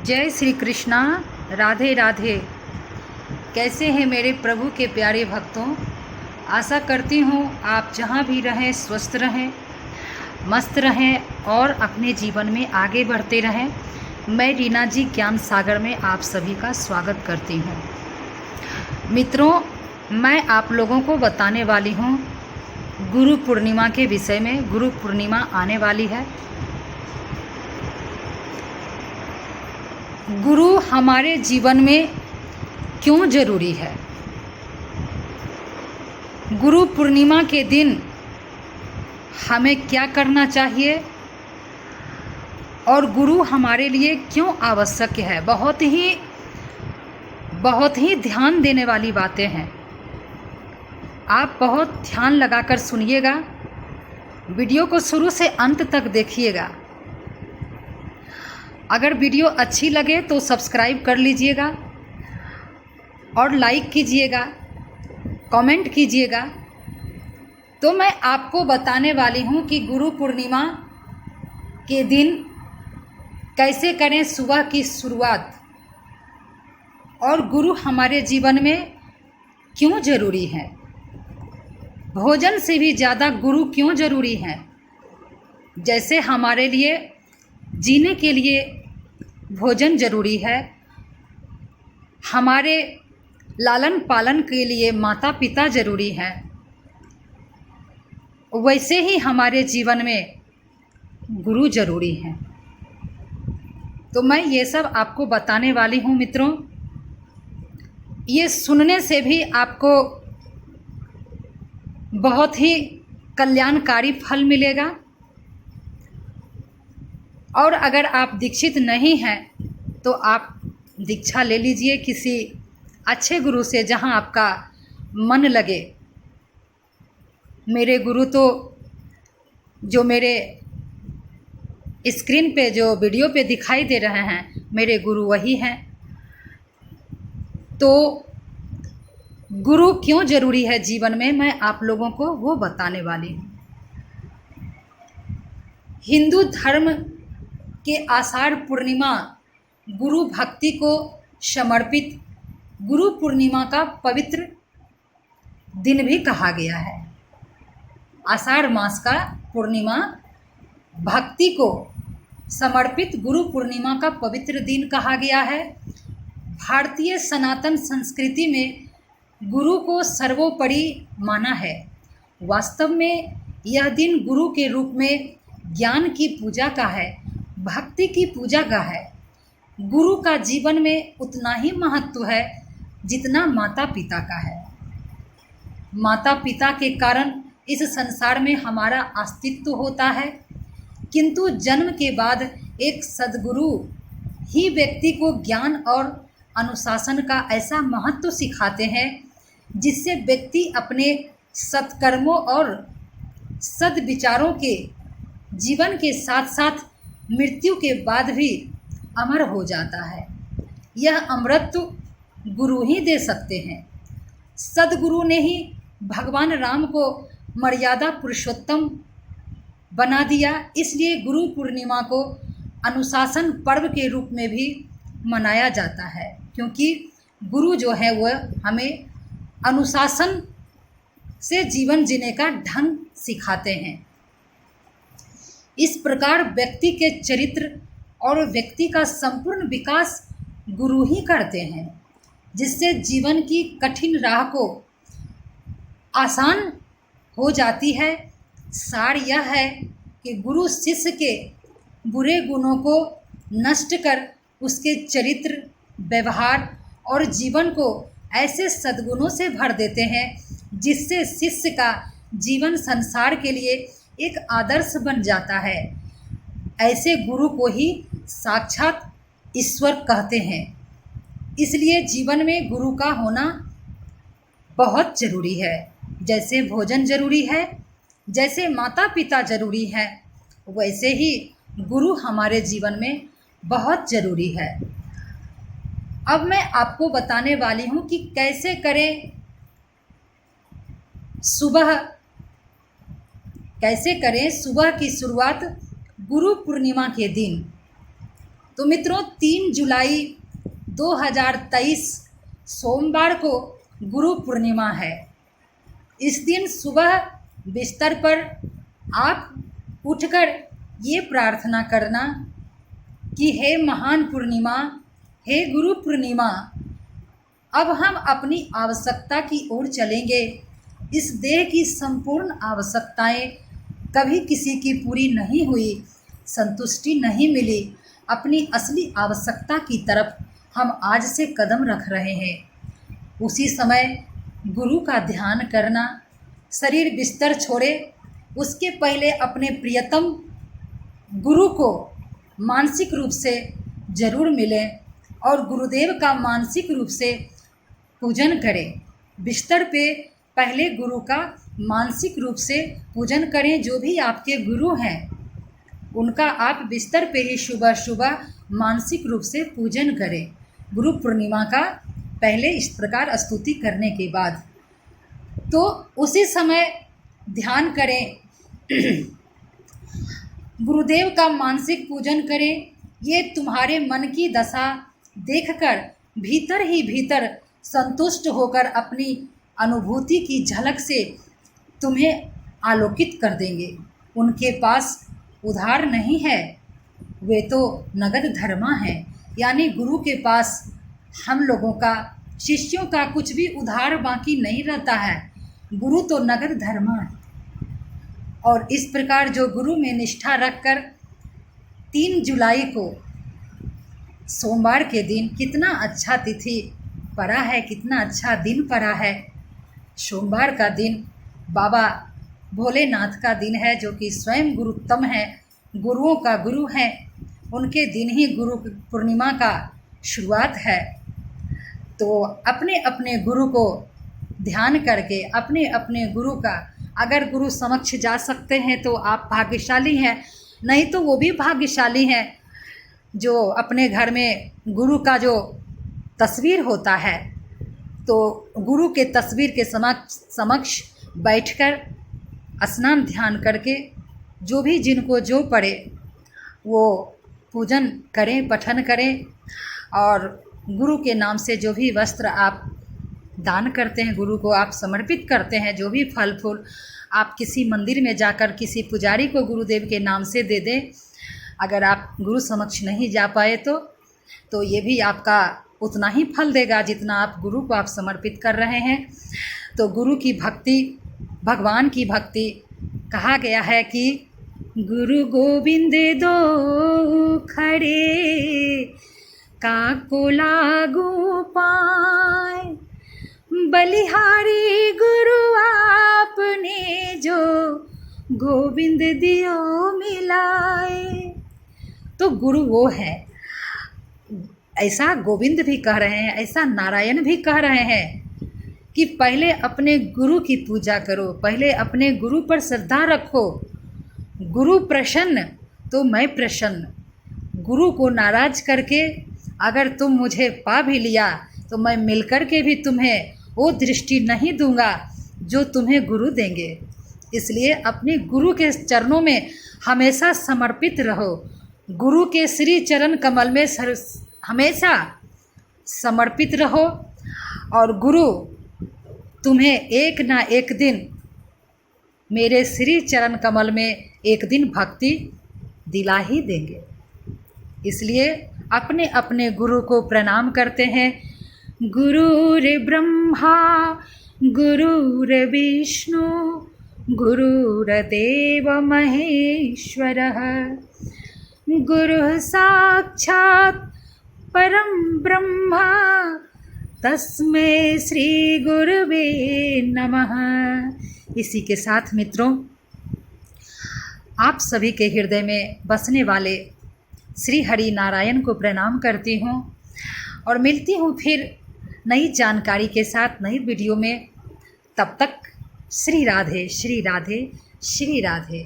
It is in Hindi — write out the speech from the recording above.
जय श्री कृष्णा। राधे राधे। कैसे हैं मेरे प्रभु के प्यारे भक्तों। आशा करती हूँ आप जहाँ भी रहें स्वस्थ रहें, मस्त रहें और अपने जीवन में आगे बढ़ते रहें। मैं रीना जी ज्ञान सागर में आप सभी का स्वागत करती हूँ। मित्रों, मैं आप लोगों को बताने वाली हूँ गुरु पूर्णिमा के विषय में। गुरु पूर्णिमा आने वाली है। गुरु हमारे जीवन में क्यों जरूरी है? गुरु पूर्णिमा के दिन हमें क्या करना चाहिए और गुरु हमारे लिए क्यों आवश्यक है? बहुत ही ध्यान देने वाली बातें हैं। आप बहुत ध्यान लगाकर सुनिएगा, वीडियो को शुरू से अंत तक देखिएगा। अगर वीडियो अच्छी लगे तो सब्सक्राइब कर लीजिएगा और लाइक कीजिएगा, कमेंट कीजिएगा। तो मैं आपको बताने वाली हूँ कि गुरु पूर्णिमा के दिन कैसे करें सुबह की शुरुआत और गुरु हमारे जीवन में क्यों ज़रूरी है। भोजन से भी ज़्यादा गुरु क्यों ज़रूरी है? जैसे हमारे लिए जीने के लिए भोजन ज़रूरी है, हमारे लालन पालन के लिए माता पिता ज़रूरी है, वैसे ही हमारे जीवन में गुरु ज़रूरी है। तो मैं ये सब आपको बताने वाली हूँ मित्रों। ये सुनने से भी आपको बहुत ही कल्याणकारी फल मिलेगा। और अगर आप दीक्षित नहीं हैं तो आप दीक्षा ले लीजिए किसी अच्छे गुरु से, जहां आपका मन लगे। मेरे गुरु तो जो मेरे स्क्रीन पे जो वीडियो पे दिखाई दे रहे हैं, मेरे गुरु वही हैं। तो गुरु क्यों ज़रूरी है जीवन में, मैं आप लोगों को वो बताने वाली हूँ। हिंदू धर्म के आषाढ़ पूर्णिमा गुरु भक्ति को समर्पित गुरु पूर्णिमा का पवित्र दिन भी कहा गया है। आषाढ़ मास का पूर्णिमा भक्ति को समर्पित गुरु पूर्णिमा का पवित्र दिन कहा गया है। भारतीय सनातन संस्कृति में गुरु को सर्वोपरि माना है। वास्तव में यह दिन गुरु के रूप में ज्ञान की पूजा का है, भक्ति की पूजा का है। गुरु का जीवन में उतना ही महत्व है जितना माता पिता का है। माता पिता के कारण इस संसार में हमारा अस्तित्व होता है, किंतु जन्म के बाद एक सद्गुरु ही व्यक्ति को ज्ञान और अनुशासन का ऐसा महत्व सिखाते हैं जिससे व्यक्ति अपने सत्कर्मों और सद्विचारों के जीवन के साथ साथ मृत्यु के बाद भी अमर हो जाता है। यह अमरत्व गुरु ही दे सकते हैं। सद्गुरु ने ही भगवान राम को मर्यादा पुरुषोत्तम बना दिया। इसलिए गुरु पूर्णिमा को अनुशासन पर्व के रूप में भी मनाया जाता है, क्योंकि गुरु जो है वह हमें अनुशासन से जीवन जीने का ढंग सिखाते हैं। इस प्रकार व्यक्ति के चरित्र और व्यक्ति का संपूर्ण विकास गुरु ही करते हैं, जिससे जीवन की कठिन राह को आसान हो जाती है। सार यह है कि गुरु शिष्य के बुरे गुणों को नष्ट कर उसके चरित्र, व्यवहार और जीवन को ऐसे सद्गुणों से भर देते हैं जिससे शिष्य का जीवन संसार के लिए एक आदर्श बन जाता है। ऐसे गुरु को ही साक्षात ईश्वर कहते हैं। इसलिए जीवन में गुरु का होना बहुत ज़रूरी है। जैसे भोजन ज़रूरी है, जैसे माता पिता ज़रूरी है, वैसे ही गुरु हमारे जीवन में बहुत ज़रूरी है। अब मैं आपको बताने वाली हूँ कि कैसे करें सुबह की शुरुआत गुरु पूर्णिमा के दिन। तो मित्रों 3 जुलाई 2023 सोमवार को गुरु पूर्णिमा है। इस दिन सुबह बिस्तर पर आप उठकर ये प्रार्थना करना कि हे महान पूर्णिमा, हे गुरु पूर्णिमा, अब हम अपनी आवश्यकता की ओर चलेंगे। इस देह की संपूर्ण आवश्यकताएं कभी किसी की पूरी नहीं हुई, संतुष्टि नहीं मिली। अपनी असली आवश्यकता की तरफ हम आज से कदम रख रहे हैं। उसी समय गुरु का ध्यान करना, शरीर बिस्तर छोड़े उसके पहले अपने प्रियतम गुरु को मानसिक रूप से जरूर मिलें और गुरुदेव का मानसिक रूप से पूजन करें। बिस्तर पे पहले गुरु का मानसिक रूप से पूजन करें। जो भी आपके गुरु हैं उनका आप बिस्तर पे ही सुबह सुबह मानसिक रूप से पूजन करें। गुरु पूर्णिमा का पहले इस प्रकार स्तुति करने के बाद तो उसी समय ध्यान करें, गुरुदेव का मानसिक पूजन करें। ये तुम्हारे मन की दशा देखकर भीतर ही भीतर संतुष्ट होकर अपनी अनुभूति की झलक से तुम्हें आलोकित कर देंगे। उनके पास उधार नहीं है, वे तो नगद धर्मा है। यानी गुरु के पास हम लोगों का, शिष्यों का कुछ भी उधार बाकी नहीं रहता है। गुरु तो नगद धर्मा है। और इस प्रकार जो गुरु में निष्ठा रखकर 3 जुलाई को सोमवार के दिन, कितना अच्छा तिथि पड़ा है, कितना अच्छा दिन पड़ा है। सोमवार का दिन बाबा भोलेनाथ का दिन है, जो कि स्वयं गुरुत्तम है, गुरुओं का गुरु है। उनके दिन ही गुरु पूर्णिमा का शुरुआत है। तो अपने अपने गुरु को ध्यान करके, अपने अपने गुरु का, अगर गुरु समक्ष जा सकते हैं तो आप भाग्यशाली हैं, नहीं तो वो भी भाग्यशाली हैं जो अपने घर में गुरु का जो तस्वीर होता है, तो गुरु के तस्वीर के समक्ष बैठकर स्नान ध्यान करके जो भी जिनको जो पड़े वो पूजन करें, पठन करें। और गुरु के नाम से जो भी वस्त्र आप दान करते हैं, गुरु को आप समर्पित करते हैं, जो भी फल फूल आप किसी मंदिर में जाकर किसी पुजारी को गुरुदेव के नाम से दे दें। अगर आप गुरु समक्ष नहीं जा पाए तो ये भी आपका उतना ही फल देगा जितना आप गुरु को आप समर्पित कर रहे हैं। तो गुरु की भक्ति, भगवान की भक्ति, कहा गया है कि गुरु गोविंद दो खड़े काको लागू पाए, बलिहारी गुरु आपने जो गोविंद दियो मिलाए। तो गुरु वो है, ऐसा गोविंद भी कह रहे हैं, ऐसा नारायण भी कह रहे हैं कि पहले अपने गुरु की पूजा करो, पहले अपने गुरु पर श्रद्धा रखो। गुरु प्रसन्न तो मैं प्रसन्न। गुरु को नाराज करके अगर तुम मुझे पा भी लिया तो मैं मिलकर के भी तुम्हें वो दृष्टि नहीं दूंगा जो तुम्हें गुरु देंगे। इसलिए अपने गुरु के चरणों में हमेशा समर्पित रहो। गुरु के श्री चरण कमल में हमेशा समर्पित रहो और गुरु तुम्हें एक ना एक दिन मेरे श्री चरण कमल में एक दिन भक्ति दिला ही देंगे। इसलिए अपने अपने गुरु को प्रणाम करते हैं। गुरुर्ब्रह्मा गुरुर्विष्णु गुरुर्देव महेश्वरः, गुरुः साक्षात् परम ब्रह्मा तस्मै श्री गुरुवे नमः। इसी के साथ मित्रों, आप सभी के हृदय में बसने वाले श्री हरि नारायण को प्रणाम करती हूँ और मिलती हूँ फिर नई जानकारी के साथ नई वीडियो में। तब तक श्री राधे श्री राधे श्री राधे।